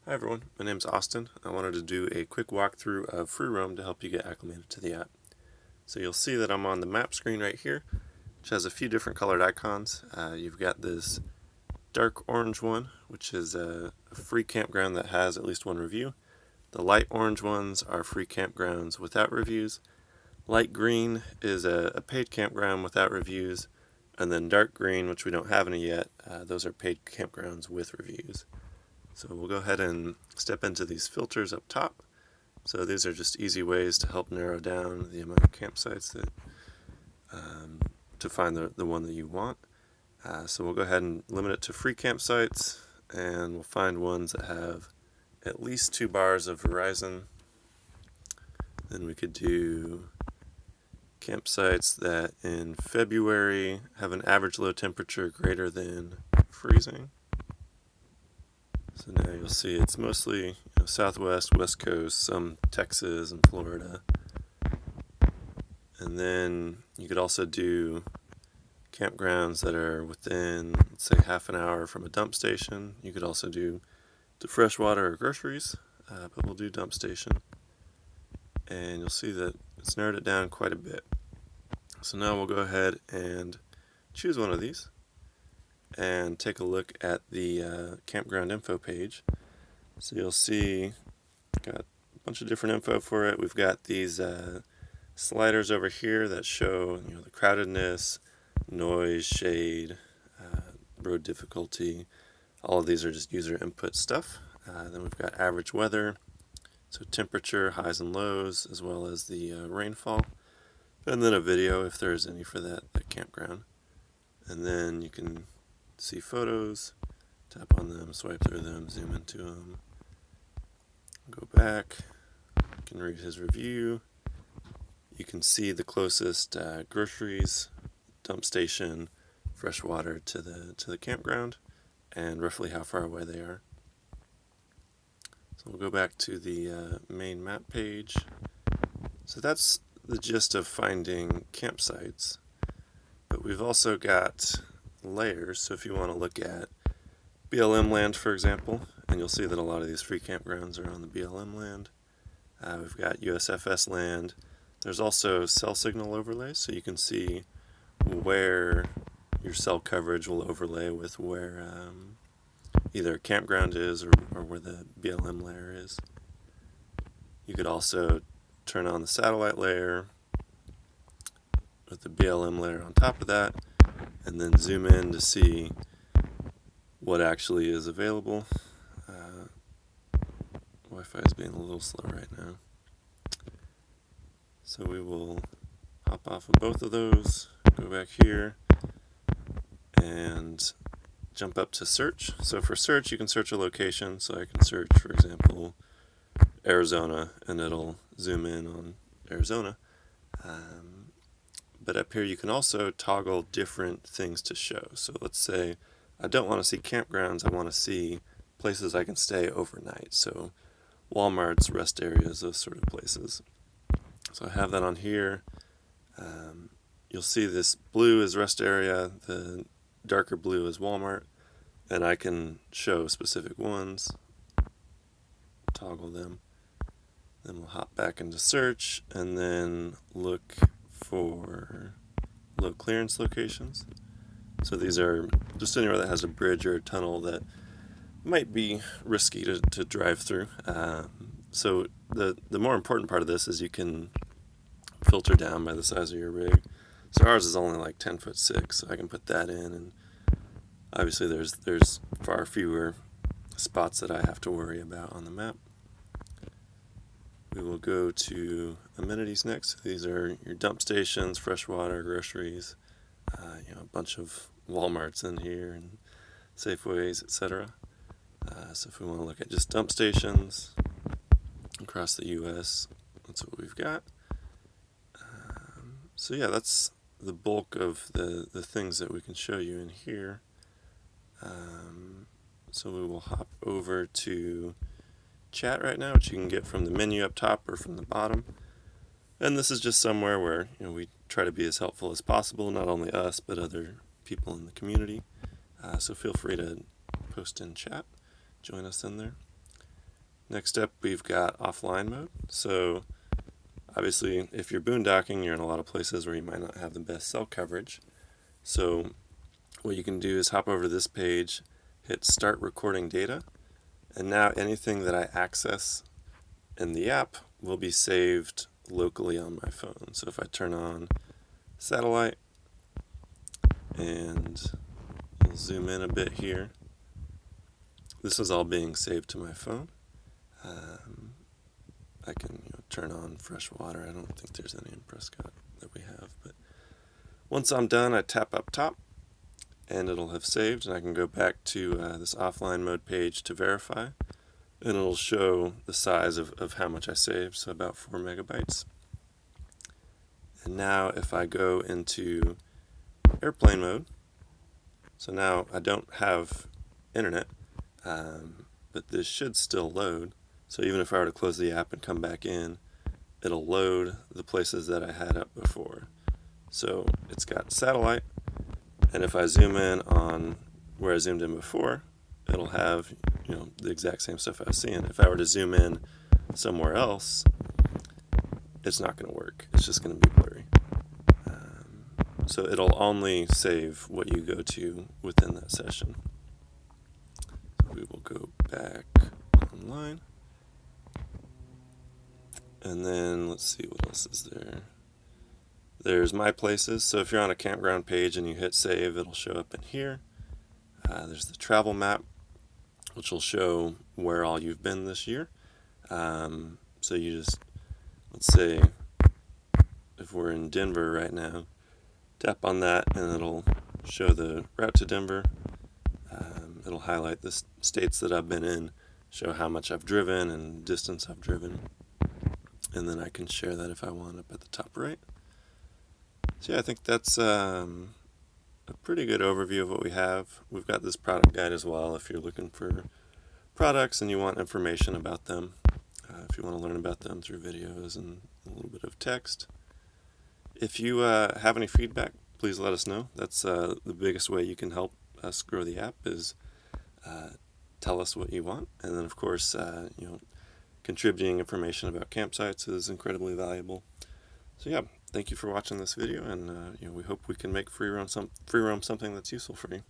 Hi everyone, my name's Austin. I wanted to do a quick walkthrough of FreeRoam to help you get acclimated to the app. So you'll see that I'm on the map screen right here, which has a few different colored icons. You've got this dark orange one, which is a free campground that has at least one review. The light orange ones are free campgrounds without reviews. Light green is a paid campground without reviews. And then dark green, which we don't have any yet, those are paid campgrounds with reviews. So we'll go ahead and step into these filters up top. So these are just easy ways to help narrow down the amount of campsites that to find the one that you want. So we'll go ahead and limit it to free campsites, and we'll find ones that have at least 2 bars of Verizon. Then we could do campsites that in February have an average low temperature greater than freezing. So now you'll see it's mostly Southwest, West Coast, some Texas and Florida. And then you could also do campgrounds that are within, let's say, half an hour from a dump station. You could also do freshwater or groceries, but we'll do dump station. And you'll see that it's narrowed it down quite a bit. So now we'll go ahead and choose one of these and take a look at the campground info page. So you'll see got a bunch of different info for it. We've got these sliders over here that show the crowdedness, noise, shade, road difficulty. All of these are just user input stuff. Then we've got average weather, so temperature, highs and lows, as well as the rainfall. And then a video if there is any for that campground. And then you can see photos, tap on them, swipe through them, zoom into them, go back, you can read his review, you can see the closest groceries, dump station, fresh water to the campground, and roughly how far away they are. So we'll go back to the main map page. So that's the gist of finding campsites, but we've also got layers. So if you want to look at BLM land, for example, and you'll see that a lot of these free campgrounds are on the BLM land. We've got USFS land. There's also cell signal overlays, so you can see where your cell coverage will overlay with where either a campground is or where the BLM layer is. You could also turn on the satellite layer with the BLM layer on top of that, and then zoom in to see what actually is available. Wi-Fi is being a little slow right now. So we will hop off of both of those, go back here, and jump up to search. So for search, you can search a location. So I can search, for example, Arizona, and it'll zoom in on Arizona. But up here you can also toggle different things to show. So let's say I don't want to see campgrounds, I want to see places I can stay overnight. So Walmarts, rest areas, those sort of places. So I have that on here. You'll see this blue is rest area, the darker blue is Walmart, and I can show specific ones, toggle them. Then we'll hop back into search and then look for low clearance locations. So these are just anywhere that has a bridge or a tunnel that might be risky to drive through. So the more important part of this is you can filter down by the size of your rig. So ours is only like 10'6", so I can put that in, and obviously there's far fewer spots that I have to worry about on the map. We will go to amenities next. These are your dump stations, freshwater, groceries, a bunch of Walmarts in here and Safeways, etc. So if we want to look at just dump stations across the U.S., that's what we've got. So yeah, that's the bulk of the things that we can show you in here. So we will hop over to chat right now, which you can get from the menu up top or from the bottom. And this is just somewhere where we try to be as helpful as possible, not only us but other people in the community. So feel free to post in chat, join us in there. Next up, we've got offline mode. So obviously, if you're boondocking, you're in a lot of places where you might not have the best cell coverage. So what you can do is hop over to this page, hit Start Recording Data, and now anything that I access in the app will be saved locally on my phone. So if I turn on satellite and we'll zoom in a bit here, this is all being saved to my phone. I can turn on fresh water. I don't think there's any in Prescott that we have, but once I'm done, I tap up top and it'll have saved, and I can go back to this offline mode page to verify, and it'll show the size of how much I saved, so about 4 megabytes. And now if I go into airplane mode, so now I don't have internet, but this should still load. So even if I were to close the app and come back in, it'll load the places that I had up before. So it's got satellite, and if I zoom in on where I zoomed in before, it'll have the exact same stuff I was seeing. If I were to zoom in somewhere else, it's not going to work. It's just going to be blurry. So it'll only save what you go to within that session. So we will go back online. And then let's see what else is there. There's My Places. So if you're on a campground page and you hit save, it'll show up in here. There's the travel map, which will show where all you've been this year. So you just, let's say, if we're in Denver right now, tap on that and it'll show the route to Denver. It'll highlight the states that I've been in, show how much I've driven and distance I've driven. And then I can share that if I want up at the top right. So yeah, I think that's a pretty good overview of what we have. We've got this product guide as well if you're looking for products and you want information about them. If you want to learn about them through videos and a little bit of text. If you have any feedback, please let us know. That's the biggest way you can help us grow the app is tell us what you want. And then of course, contributing information about campsites is incredibly valuable. So yeah, thank you for watching this video, and we hope we can make FreeRoam something that's useful for you.